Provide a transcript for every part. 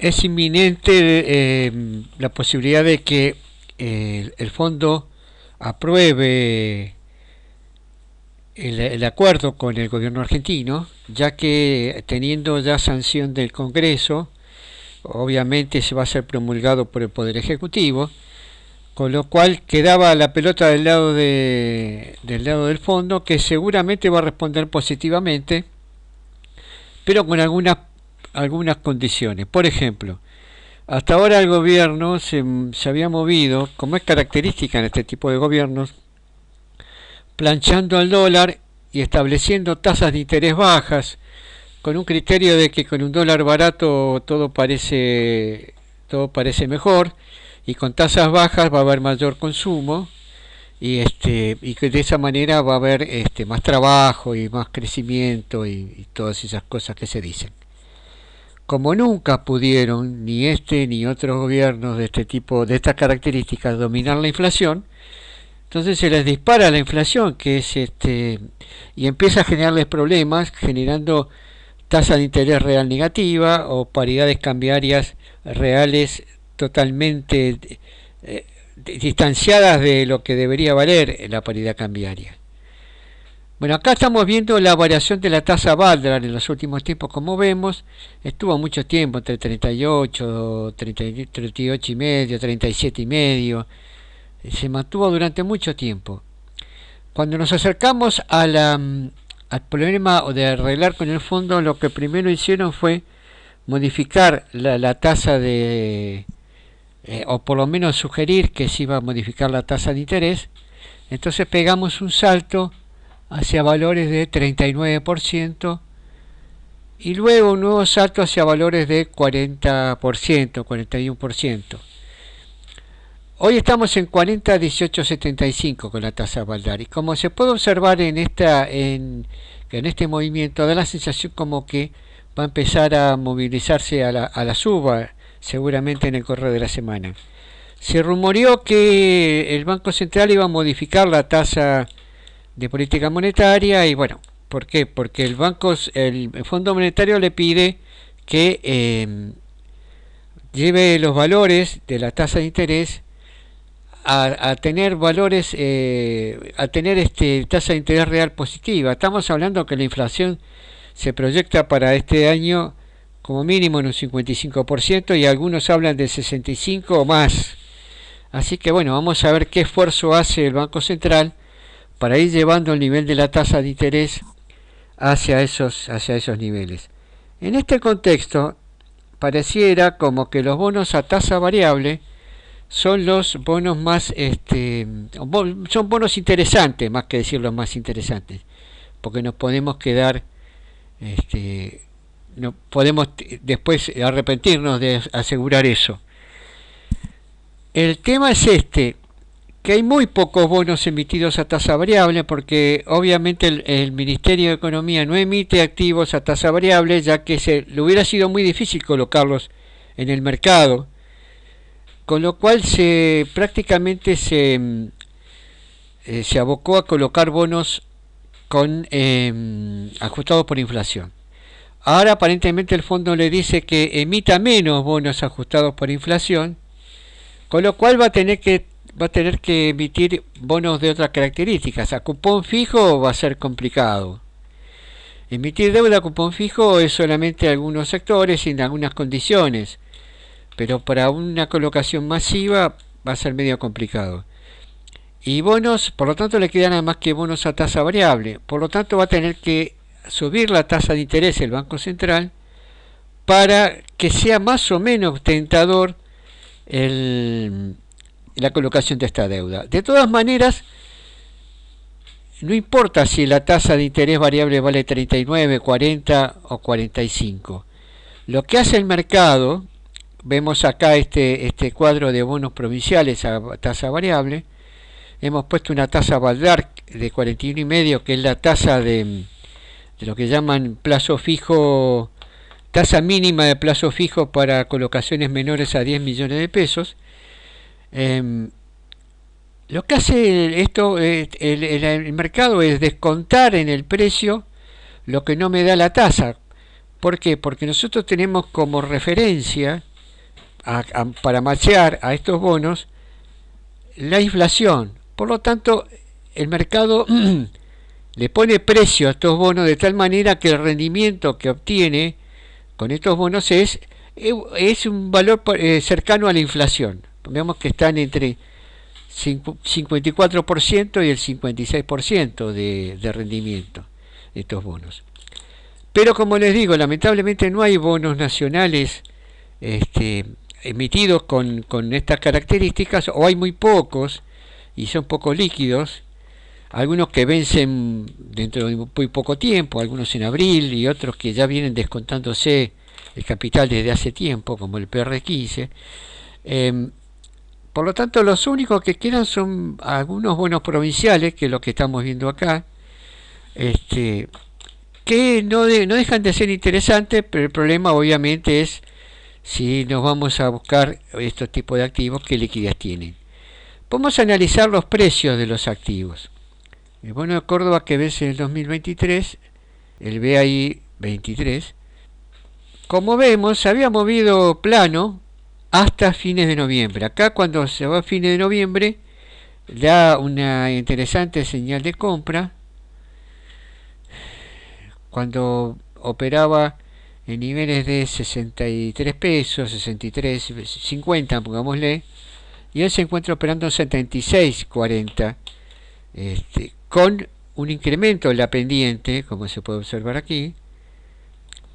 es inminente la posibilidad de que el fondo apruebe el acuerdo con el gobierno argentino, ya que teniendo ya sanción del Congreso, obviamente se va a ser promulgado por el Poder Ejecutivo, con lo cual quedaba la pelota del lado del fondo, que seguramente va a responder positivamente, pero con algunas condiciones. Por ejemplo, hasta ahora el gobierno se había movido, como es característica en este tipo de gobiernos, planchando al dólar y estableciendo tasas de interés bajas, con un criterio de que con un dólar barato todo parece mejor, y con tasas bajas va a haber mayor consumo, y que de esa manera va a haber más trabajo y más crecimiento y todas esas cosas que se dicen. Como nunca pudieron ni este ni otros gobiernos de este tipo, de estas características, dominar la inflación, entonces se les dispara la inflación, que es y empieza a generarles problemas, generando tasa de interés real negativa o paridades cambiarias reales totalmente distanciadas de lo que debería valer la paridad cambiaria. Bueno, acá estamos viendo la variación de la tasa Baldrar en los últimos tiempos. Como vemos, estuvo mucho tiempo entre 38, 38 y medio, 37 y medio. Se mantuvo durante mucho tiempo. Cuando nos acercamos al problema de arreglar con el fondo, lo que primero hicieron fue modificar la tasa o por lo menos sugerir que se iba a modificar la tasa de interés. Entonces pegamos un salto hacia valores de 39% y luego un nuevo salto hacia valores de 40%, 41%. Hoy estamos en 40,1875 con la tasa Baldar, y como se puede observar en este movimiento, da la sensación como que va a empezar a movilizarse a la suba, seguramente en el correo de la semana. Se rumoreó que el Banco Central iba a modificar la tasa de política monetaria, y bueno, ¿por qué? Porque el Fondo Monetario le pide que lleve los valores de la tasa de interés a tener valores, a tener tasa de interés real positiva. Estamos hablando que la inflación se proyecta para este año como mínimo en un 55%, y algunos hablan de 65 o más. Así que bueno, vamos a ver qué esfuerzo hace el Banco Central para ir llevando el nivel de la tasa de interés hacia esos niveles. En este contexto, pareciera como que los bonos a tasa variable son los bonos más, son bonos interesantes, más que decir los más interesantes, porque nos podemos quedar, no podemos después arrepentirnos de asegurar eso. El tema es que hay muy pocos bonos emitidos a tasa variable, porque obviamente el Ministerio de Economía no emite activos a tasa variable, ya que le hubiera sido muy difícil colocarlos en el mercado, con lo cual prácticamente se abocó a colocar bonos ajustados por inflación. Ahora aparentemente el fondo le dice que emita menos bonos ajustados por inflación, con lo cual va a tener que emitir bonos de otras características. A cupón fijo va a ser complicado. Emitir deuda a cupón fijo es solamente en algunos sectores y en algunas condiciones, pero para una colocación masiva va a ser medio complicado. Y bonos, por lo tanto, le quedan nada más que bonos a tasa variable. Por lo tanto, va a tener que subir la tasa de interés el Banco Central para que sea más o menos tentador la colocación de esta deuda. De todas maneras, no importa si la tasa de interés variable vale 39, 40 o 45. Lo que hace el mercado, vemos acá este cuadro de bonos provinciales a tasa variable, hemos puesto una tasa Baldar de 41,5, que es la tasa de lo que llaman plazo fijo, tasa mínima de plazo fijo para colocaciones menores a 10 millones de pesos. Lo que hace el mercado es descontar en el precio lo que no me da la tasa. ¿Por qué? Porque nosotros tenemos como referencia para machear a estos bonos la inflación. Por lo tanto, el mercado le pone precio a estos bonos de tal manera que el rendimiento que obtiene con estos bonos es un valor cercano a la inflación. Vemos que están entre 54% y el 56% de rendimiento de estos bonos. Pero como les digo, lamentablemente no hay bonos nacionales emitidos con estas características, o hay muy pocos y son poco líquidos, algunos que vencen dentro de muy poco tiempo, algunos en abril y otros que ya vienen descontándose el capital desde hace tiempo, como el PR15. Por lo tanto, los únicos que quedan son algunos bonos provinciales, que es lo que estamos viendo acá, que no dejan de ser interesantes, pero el problema obviamente es si nos vamos a buscar estos tipos de activos, qué liquidez tienen. Vamos a analizar los precios de los activos. El bono de Córdoba, que vence en el 2023, el BAI 23, como vemos, se había movido plano hasta fines de noviembre. Acá, cuando se va a fines de noviembre, da una interesante señal de compra. Cuando operaba en niveles de 63 pesos, 63.50, pongámosle, y él se encuentra operando en 76.40, con un incremento en la pendiente, como se puede observar aquí,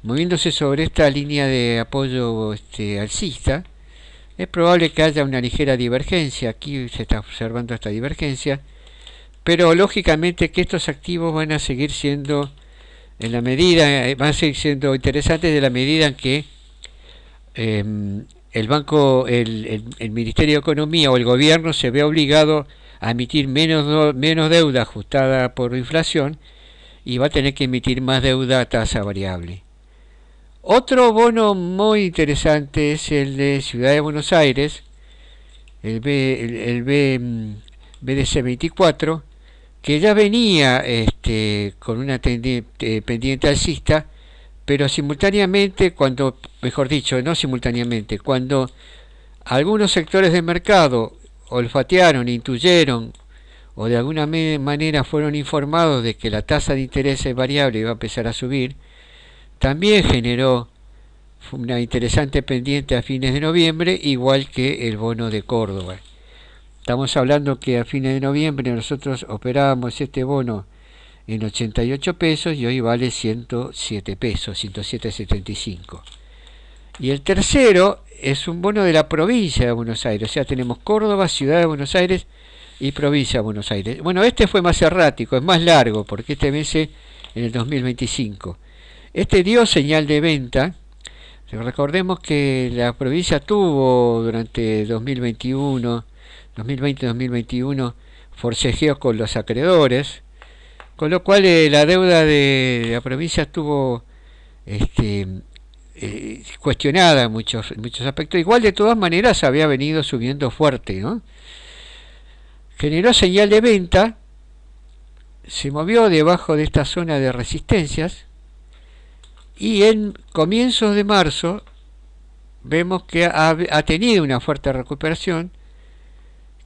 moviéndose sobre esta línea de apoyo alcista. Es probable que haya una ligera divergencia, aquí se está observando esta divergencia, pero lógicamente que estos activos van a seguir siendo, van a seguir siendo interesantes de la medida en que el banco, el Ministerio de Economía o el gobierno se ve obligado a emitir menos deuda ajustada por inflación, y va a tener que emitir más deuda a tasa variable. Otro bono muy interesante es el de Ciudad de Buenos Aires, el BDC 24, que ya venía con una pendiente alcista, pero simultáneamente, no simultáneamente, cuando algunos sectores del mercado olfatearon, intuyeron o de alguna manera fueron informados de que la tasa de interés variable iba a empezar a subir, también generó una interesante pendiente a fines de noviembre, igual que el bono de Córdoba. Estamos hablando que a fines de noviembre nosotros operábamos este bono en 88 pesos y hoy vale 107 pesos, 107.75. Y el tercero es un bono de la provincia de Buenos Aires, o sea, tenemos Córdoba, Ciudad de Buenos Aires y provincia de Buenos Aires. Bueno, este fue más errático, es más largo, porque este vence en el 2025. Este dio señal de venta. Recordemos que la provincia tuvo durante 2020-2021 forcejeos con los acreedores, con lo cual la deuda de la provincia estuvo cuestionada en muchos aspectos. Igual, de todas maneras, había venido subiendo fuerte, ¿no? Generó señal de venta, se movió debajo de esta zona de resistencias, y en comienzos de marzo vemos que ha tenido una fuerte recuperación,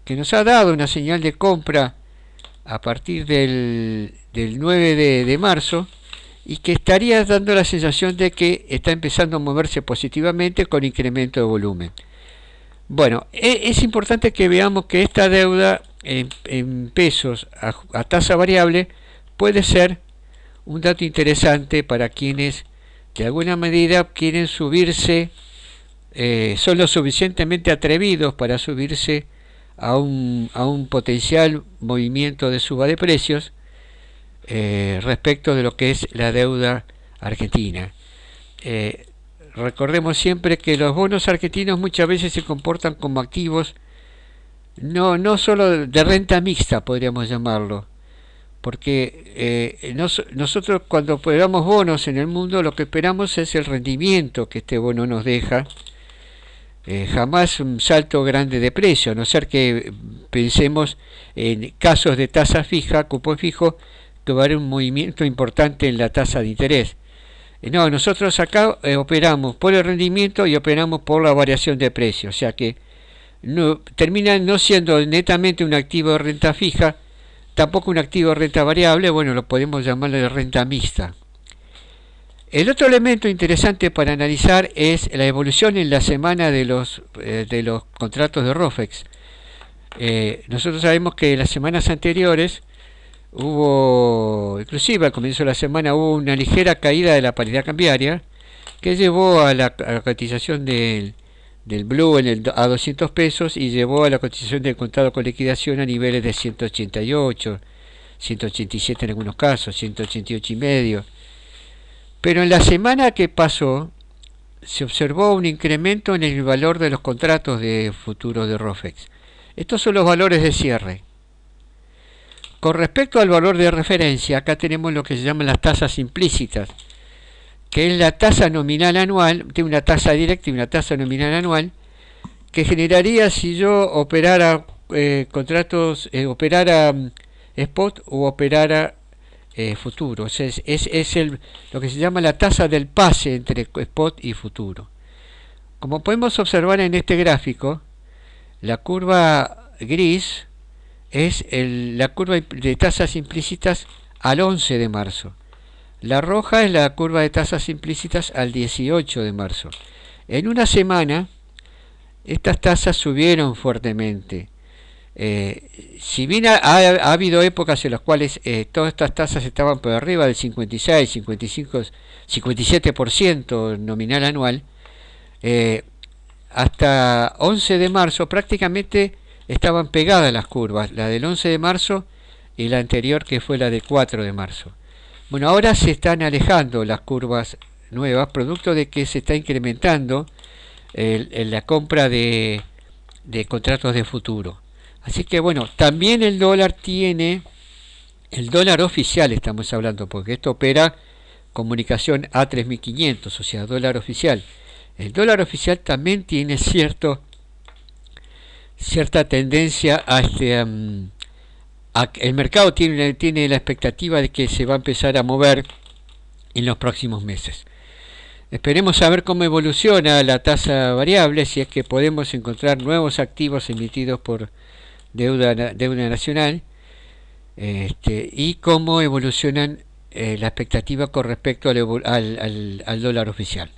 que nos ha dado una señal de compra a partir del 9 de marzo, y que estaría dando la sensación de que está empezando a moverse positivamente con incremento de volumen. Bueno, es importante que veamos que esta deuda en pesos a tasa variable puede ser un dato interesante para quienes de alguna medida quieren subirse, son lo suficientemente atrevidos para subirse a un potencial movimiento de suba de precios respecto de lo que es la deuda argentina. Recordemos siempre que los bonos argentinos muchas veces se comportan como activos no solo de renta mixta, podríamos llamarlo, porque nosotros cuando operamos bonos en el mundo, lo que esperamos es el rendimiento que este bono nos deja, jamás un salto grande de precio, a no ser que pensemos en casos de tasa fija, cupo fijo, que va a haber un movimiento importante en la tasa de interés. No, nosotros acá operamos por el rendimiento y operamos por la variación de precio, o sea que no, termina no siendo netamente un activo de renta fija, tampoco un activo de renta variable, bueno, lo podemos llamar de renta mixta. El otro elemento interesante para analizar es la evolución en la semana de los contratos de ROFEX. Nosotros sabemos que en las semanas anteriores hubo, inclusive al comienzo de la semana, hubo una ligera caída de la paridad cambiaria que llevó a la cotización del Blue a 200 pesos y llevó a la cotización del contado con liquidación a niveles de 188, 187 en algunos casos, 188 y medio. Pero en la semana que pasó se observó un incremento en el valor de los contratos de futuros de ROFEX. Estos son los valores de cierre. Con respecto al valor de referencia, acá tenemos lo que se llaman las tasas implícitas, que es la tasa nominal anual, tiene una tasa directa y una tasa nominal anual, que generaría si yo operara contratos, operara spot o operara futuro. O sea, es lo que se llama la tasa del pase entre spot y futuro. Como podemos observar en este gráfico, la curva gris es la curva de tasas implícitas al 11 de marzo. La roja es la curva de tasas implícitas al 18 de marzo. En una semana, estas tasas subieron fuertemente. Si bien ha habido épocas en las cuales todas estas tasas estaban por arriba del 56, 55, 57% nominal anual, hasta 11 de marzo prácticamente estaban pegadas las curvas, la del 11 de marzo y la anterior que fue la del 4 de marzo. Bueno, ahora se están alejando las curvas nuevas, producto de que se está incrementando la compra de contratos de futuro. Así que bueno, también el dólar tiene, el dólar oficial estamos hablando, porque esto opera comunicación A3500, o sea, dólar oficial. El dólar oficial también tiene cierta tendencia a el mercado tiene la expectativa de que se va a empezar a mover en los próximos meses. Esperemos a ver cómo evoluciona la tasa variable, si es que podemos encontrar nuevos activos emitidos por deuda nacional, y cómo evolucionan la expectativa con respecto al dólar oficial.